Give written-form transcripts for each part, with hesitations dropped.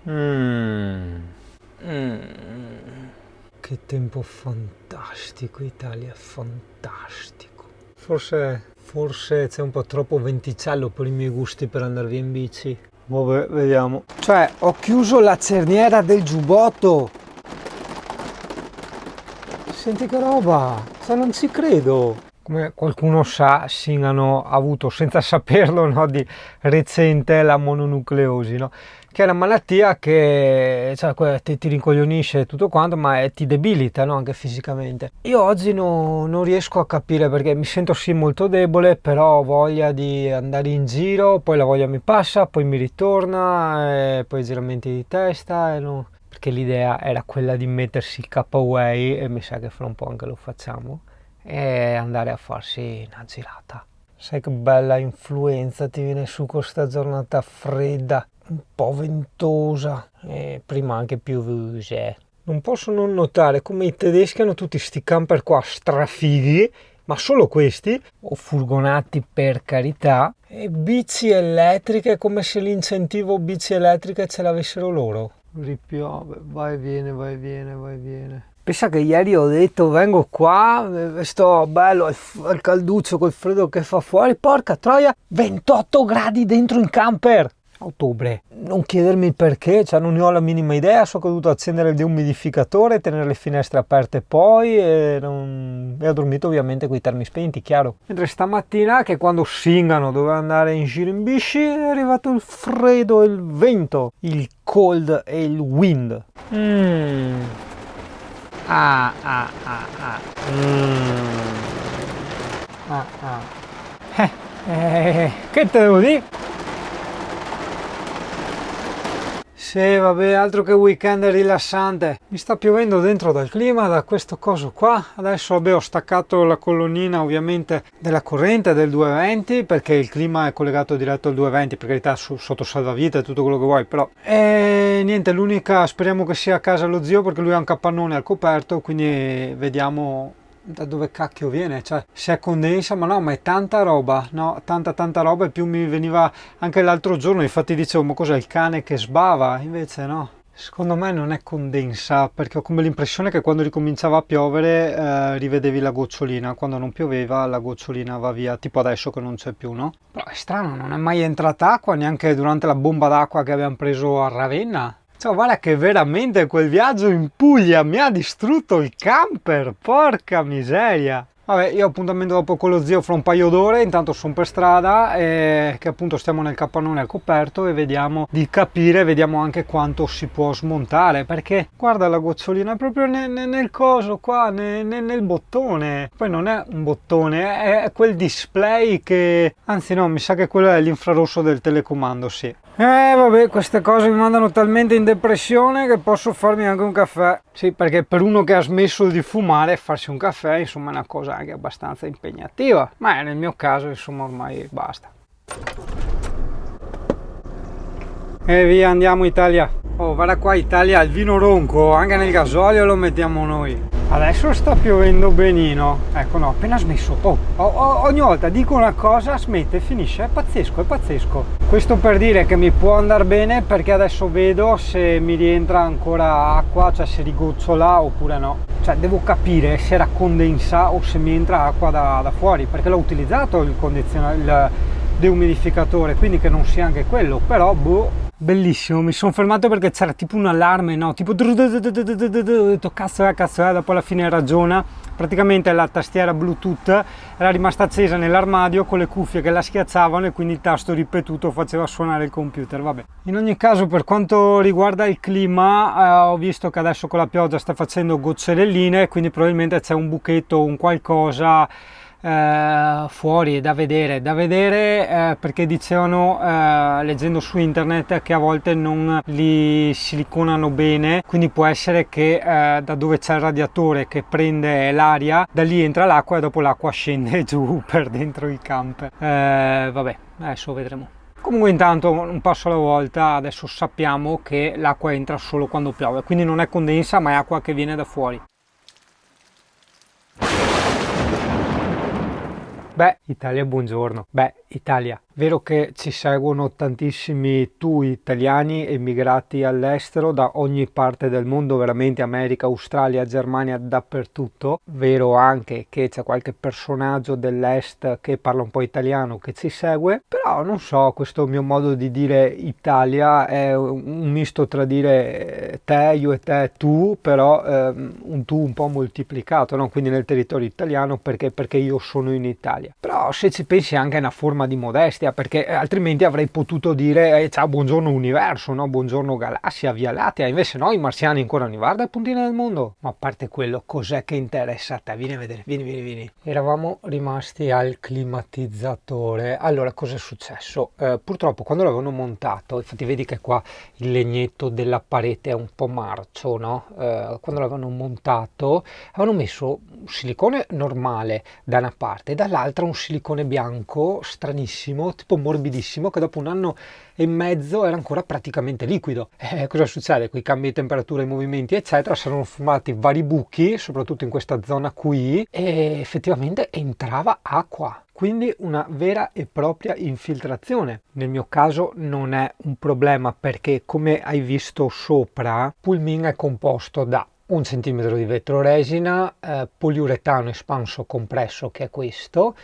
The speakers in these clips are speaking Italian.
Mm. Mm. Che tempo fantastico, Italia, fantastico. Forse c'è un po' troppo venticello per i miei gusti per andare via in bici. Vabbè, vediamo. Cioè, ho chiuso la cerniera del giubbotto. Senti che roba, cioè non ci credo. Come qualcuno sa, Singh hanno avuto, senza saperlo, no, di recente la mononucleosi, no? Che è una malattia che cioè, ti rincoglionisce tutto quanto, ma ti debilita, no? Anche fisicamente. Io oggi non riesco a capire perché mi sento sì molto debole, però ho voglia di andare in giro, poi la voglia mi passa, poi mi ritorna, poi giramenti di testa e no. Perché l'idea era quella di mettersi il K-Way e mi sa che fra un po' anche lo facciamo e andare a farsi una girata. Sai che bella influenza ti viene su con questa giornata fredda, un po' ventosa e prima anche piovose. Non posso non notare come i tedeschi hanno tutti sti camper qua strafighi, ma solo questi, o furgonati per carità, e bici elettriche come se l'incentivo bici elettriche ce l'avessero loro. Ripiove, vai e viene, vai e viene, vai e viene. Pensa che ieri ho detto vengo qua, sto bello al calduccio col freddo che fa fuori, porca troia, 28 gradi dentro in camper. Ottobre, non chiedermi il perché, cioè non ne ho la minima idea, so che ho dovuto accendere il deumidificatore, tenere le finestre aperte poi e ho dormito ovviamente con i termi spenti, chiaro. Mentre stamattina che quando Singano doveva andare in giro in bici è arrivato il freddo e il vento, il cold e il wind. Ah ah ah ah. Ah ah. Che te devo dire? Sì, vabbè, altro che weekend rilassante. Mi sta piovendo dentro dal clima, da questo coso qua. Adesso vabbè, ho staccato la colonnina ovviamente della corrente del 220 perché il clima è collegato diretto al 220, per carità sotto salvavita e tutto quello che vuoi, però. E niente, l'unica, speriamo che sia a casa lo zio perché lui ha un capannone al coperto, quindi vediamo da dove cacchio viene, cioè se è condensa, ma no, ma è tanta roba, no, tanta roba, e più mi veniva anche l'altro giorno, infatti dicevo ma cos'è il cane che sbava, invece no, secondo me non è condensa, perché ho come l'impressione che quando ricominciava a piovere rivedevi la gocciolina, quando non pioveva la gocciolina va via, tipo adesso che non c'è più, no? Però è strano, non è mai entrata acqua neanche durante la bomba d'acqua che abbiamo preso a Ravenna. Cioè, guarda che veramente quel viaggio in Puglia mi ha distrutto il camper, porca miseria. Vabbè, io ho appuntamento dopo con lo zio fra un paio d'ore, intanto sono per strada e che appunto stiamo nel capannone al coperto e vediamo di capire, vediamo anche quanto si può smontare, perché guarda la gocciolina proprio nel coso qua, nel bottone. Poi non è un bottone, è quel display che, anzi no, mi sa che quello è l'infrarosso del telecomando, sì. Vabbè, queste cose mi mandano talmente in depressione che posso farmi anche un caffè. Sì, perché per uno che ha smesso di fumare, farsi un caffè, insomma, è una cosa anche abbastanza impegnativa. Ma nel mio caso, insomma, ormai basta. E via, andiamo Italia. Oh, guarda qua Italia, il vino ronco, anche nel gasolio lo mettiamo noi. Adesso sta piovendo benino. Ecco, no, appena smesso. Ogni volta dico una cosa, smette, finisce. È pazzesco, è pazzesco. Questo per dire che mi può andare bene perché adesso vedo se mi rientra ancora acqua, cioè se rigocciola oppure no. Cioè devo capire se era condensa o se mi entra acqua da fuori, perché l'ho utilizzato il deumidificatore, quindi che non sia anche quello, però boh. Bellissimo, mi sono fermato perché c'era tipo un allarme, no? Tipo ho detto cazzo è, dopo alla fine ragiona. Praticamente la tastiera Bluetooth era rimasta accesa nell'armadio con le cuffie che la schiacciavano e quindi il tasto ripetuto faceva suonare il computer, vabbè. In ogni caso, per quanto riguarda il clima, ho visto che adesso con la pioggia sta facendo goccerelline, quindi probabilmente c'è un buchetto, un qualcosa fuori da vedere perché dicevano leggendo su internet che a volte non li siliconano bene, quindi può essere che da dove c'è il radiatore che prende l'aria, da lì entra l'acqua e dopo l'acqua scende giù per dentro il camper. Vabbè, adesso vedremo. Comunque intanto un passo alla volta, adesso sappiamo che l'acqua entra solo quando piove, quindi non è condensa ma è acqua che viene da fuori. Beh, Italia, buongiorno. Beh, Italia, Vero che ci seguono tantissimi italiani emigrati all'estero da ogni parte del mondo, veramente America, Australia, Germania, dappertutto. Vero anche che c'è qualche personaggio dell'est che parla un po' italiano che ci segue, però non so, questo mio modo di dire Italia è un misto tra dire te, io e te, tu, però un tu un po' moltiplicato, no? Quindi nel territorio italiano perché io sono in Italia. Però se ci pensi anche è una forma di modestia, perché altrimenti avrei potuto dire ciao, buongiorno universo, no? Buongiorno galassia, via Lattea, invece no, i marziani ancora non guarda il puntino del mondo. Ma a parte quello, cos'è che interessa a te? Vieni a vedere, vieni. Eravamo rimasti al climatizzatore. Allora, cosa è successo? Purtroppo quando l'avevano montato, infatti vedi che qua il legnetto della parete è un po' marcio, no? Quando l'avevano montato avevano messo un silicone normale da una parte e dall'altra un silicone bianco stranissimo, tipo morbidissimo, che dopo un anno e mezzo era ancora praticamente liquido. Cosa succede? Con i cambi di temperatura, i movimenti eccetera saranno formati vari buchi, soprattutto in questa zona qui, e effettivamente entrava acqua. Quindi una vera e propria infiltrazione. Nel mio caso non è un problema perché, come hai visto sopra, Pulmin è composto da 1 centimetro di vetro resina, poliuretano espanso compresso, che è questo,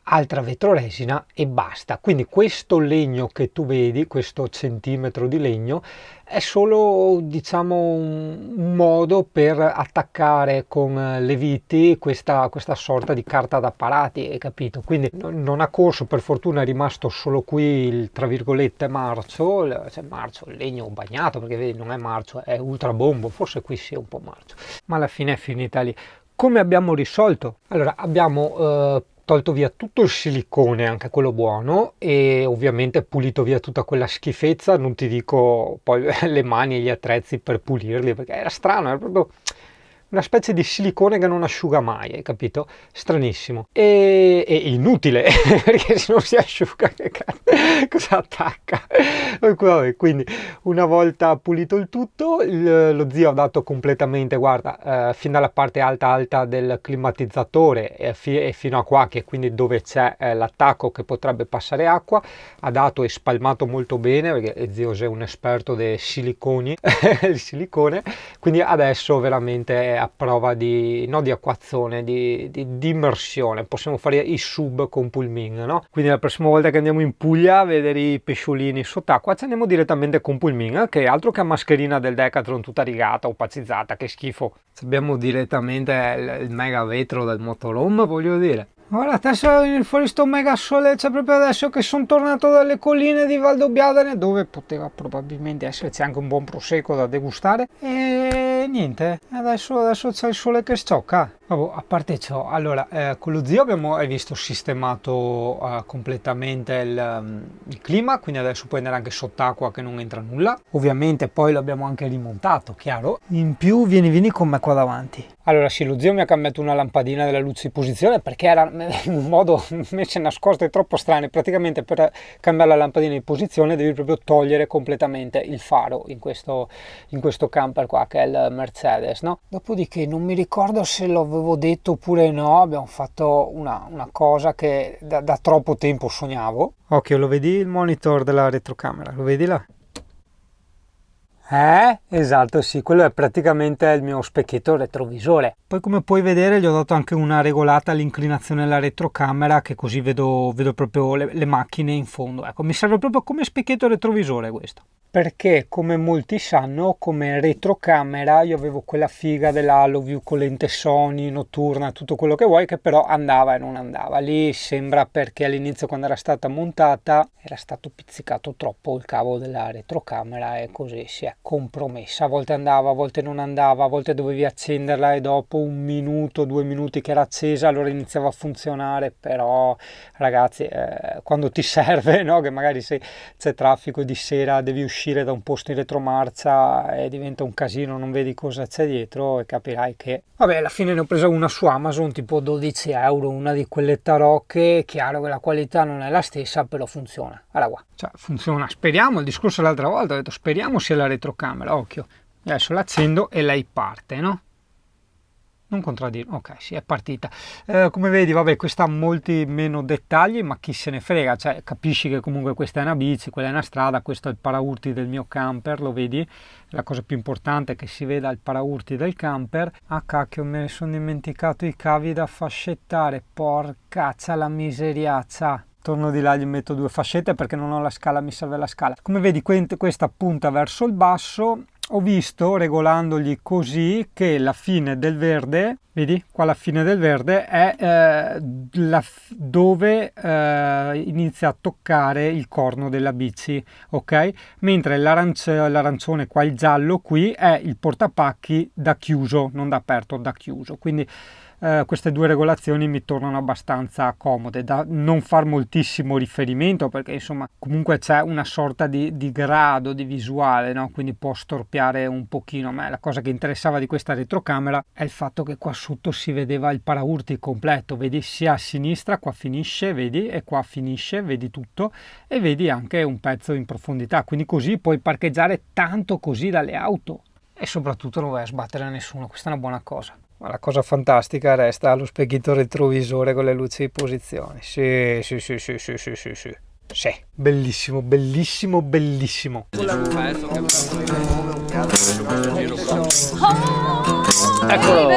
altra vetroresina e basta. Quindi questo legno che tu vedi, questo centimetro di legno, è solo, diciamo, un modo per attaccare con le viti questa sorta di carta da parati, hai capito? Quindi non ha corso, per fortuna è rimasto solo qui il tra virgolette marcio, cioè marcio, il legno bagnato, perché vedi non è marcio, è ultra bombo, forse qui sia un po' marcio, ma alla fine è finita lì. Come abbiamo risolto? Allora, abbiamo tolto via tutto il silicone, anche quello buono, e ovviamente pulito via tutta quella schifezza, non ti dico poi le mani e gli attrezzi per pulirli, perché era strano, era proprio una specie di silicone che non asciuga mai, hai capito? Stranissimo. E inutile, perché se non si asciuga, che cazzo, cosa attacca? Quindi una volta pulito il tutto, lo zio ha dato completamente, guarda, fin dalla parte alta del climatizzatore e fino a qua, che quindi dove c'è l'attacco che potrebbe passare acqua, ha dato e spalmato molto bene, perché zio è un esperto dei siliconi, il silicone, quindi adesso veramente a prova di, no, di acquazzone, di immersione, possiamo fare i sub con Pulmin, no? Quindi la prossima volta che andiamo in Puglia a vedere i pesciolini sott'acqua ci andiamo direttamente con Pulmin, che altro che mascherina del Decathlon tutta rigata, opacizzata, che schifo. Abbiamo direttamente il mega vetro del motorhome, voglio dire. Guarda, adesso viene fuori sto mega sole, cioè proprio adesso che sono tornato dalle colline di Valdobbiadene, dove poteva probabilmente esserci anche un buon prosecco da degustare, e niente, adesso c'è il sole che sciocca. Vabbè, a parte ciò, allora, con lo zio abbiamo, hai visto, sistemato completamente il clima, quindi adesso puoi andare anche sott'acqua che non entra nulla. Ovviamente poi l'abbiamo anche rimontato, chiaro. In più vieni con me qua davanti. Allora sì, lo zio mi ha cambiato una lampadina della luce di posizione perché era in un modo messe nascoste troppo strane. Praticamente per cambiare la lampadina di posizione devi proprio togliere completamente il faro in questo camper qua, che è il Mercedes, no? Dopodiché non mi ricordo se l'avevo detto oppure no, abbiamo fatto una cosa che da troppo tempo sognavo. Occhio, lo vedi il monitor della retrocamera? Lo vedi là? Esatto, sì, quello è praticamente il mio specchietto retrovisore. Poi, come puoi vedere, gli ho dato anche una regolata all'inclinazione della retrocamera, che così vedo proprio le macchine in fondo. Ecco, mi serve proprio come specchietto retrovisore questo. Perché, come molti sanno, come retrocamera io avevo quella figa dell'Halo View con lente Sony, notturna, tutto quello che vuoi, che però andava e non andava. Lì sembra perché all'inizio, quando era stata montata, era stato pizzicato troppo il cavo della retrocamera e così si è compromessa. A volte andava, a volte non andava, a volte dovevi accenderla e dopo 1 minuto, 2 minuti che era accesa allora iniziava a funzionare. Però ragazzi, quando ti serve, no? Che magari se c'è traffico di sera, devi uscire da un posto in retromarcia e diventa un casino, non vedi cosa c'è dietro e capirai che... Vabbè, alla fine ne ho presa una su Amazon tipo 12 euro, una di quelle tarocche. Chiaro che la qualità non è la stessa, però funziona. Guarda qua, cioè funziona, speriamo. Il discorso l'altra volta ho detto speriamo sia la retrocamera, occhio. Adesso l'accendo e lei parte, no? Non contraddirmi, ok, sì, è partita. Come vedi, vabbè, questa ha molti meno dettagli, ma chi se ne frega, cioè capisci che comunque questa è una bici, quella è una strada, questo è il paraurti del mio camper, lo vedi? La cosa più importante è che si veda il paraurti del camper. Ah cacchio, me ne sono dimenticato i cavi da fascettare, porcaccia la miseriazza. Torno di là, gli metto 2 fascette perché non ho la scala, mi serve la scala. Come vedi, questa punta verso il basso. Ho visto, regolandogli così, che la fine del verde, vedi qua, la fine del verde è dove inizia a toccare il corno della bici, ok? Mentre l'arancione qua, il giallo qui, è il portapacchi da chiuso, non da aperto, da chiuso. Quindi queste 2 regolazioni mi tornano abbastanza comode, da non far moltissimo riferimento, perché insomma comunque c'è una sorta di grado di visuale, no? Quindi può storpiare un pochino. A me la cosa che interessava di questa retrocamera è il fatto che qua sotto si vedeva il paraurti completo, vedi, sia a sinistra, qua finisce, vedi, e qua finisce, vedi tutto, e vedi anche un pezzo in profondità, quindi così puoi parcheggiare tanto così dalle auto e soprattutto non vai a sbattere a nessuno. Questa è una buona cosa. Ma la cosa fantastica resta lo specchietto retrovisore con le luci di posizione. Sì, sì, sì, sì, sì, sì, sì, sì. Sì, bellissimo, bellissimo, bellissimo. Eccolo.